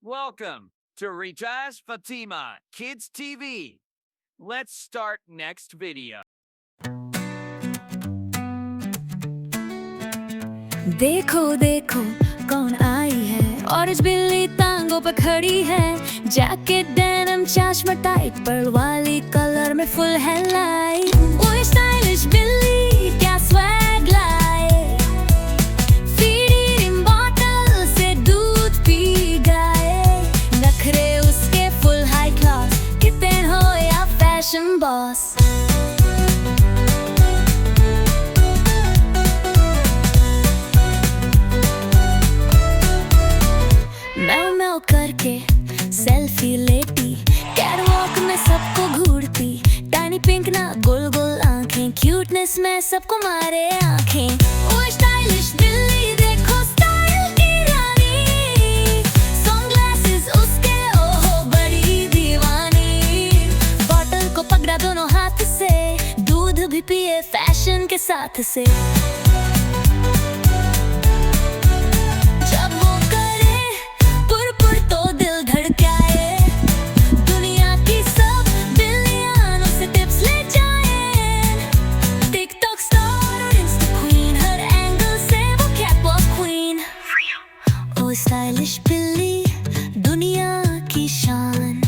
Welcome to Rijaz Fatima Kids TV. Let's start next video. देखो देखो कौन आई है, ऑरेंज बिल्ली टांगों पे खड़ी है। जैकेट डेनिम चश्मा टाइट, पर्ल वाली कलर में फुल है लाइट। वो स्टाइलिश बिल्ली क्या स्वैग लाए, फीडिंग बॉटल से दूध पी गए। नखरे उसके फुल हाई क्लास, कितने हो या फैशन बॉस। मैव करके सेल्फी लेती, कैटवॉक में सबको घूरती। टाइनी पिंक ना गोल गोल आंखें, क्यूटनेस में सबको मारे आंखें। वो स्टाइलिश बिल्ली देखो स्टाइल की रानी, सनग्लासेस उसके ओहो बड़ी दीवानी। बॉटल को पकड़ा दोनों हाथ से, दूध भी पिए फैशन के साथ से। स्टाइलिश बिल्ली दुनिया की शान,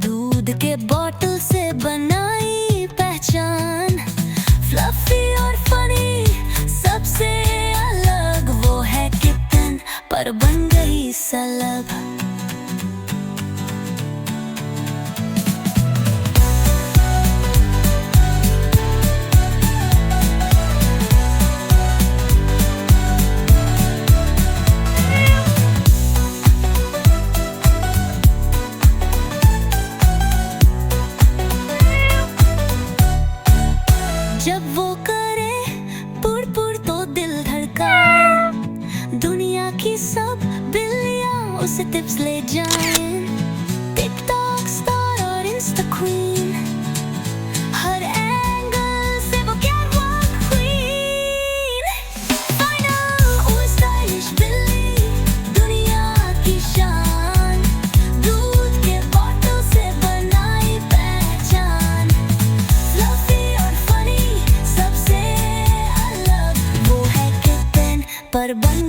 दूध के बॉटल से बनाई पहचान। फ्लफी और फनी सबसे अलग, वो है किटन पर बन गई सेलेब। जब वो करे पुर पुर तो दिल धड़काए। दुनिया की सब बिल्लियां उसे टिप्स ले जाएं। टिकटॉक स्टार और इंस्टा क्वीन, हर एंगल से वो कैटवॉक क्वीन। फाइनल वो स्टाइलिश बिल्ली दुनिया की शान, दूध के बॉटल से बनाई पहचान। फ्लफी और फनी सबसे अलग, वो है किटन पर बन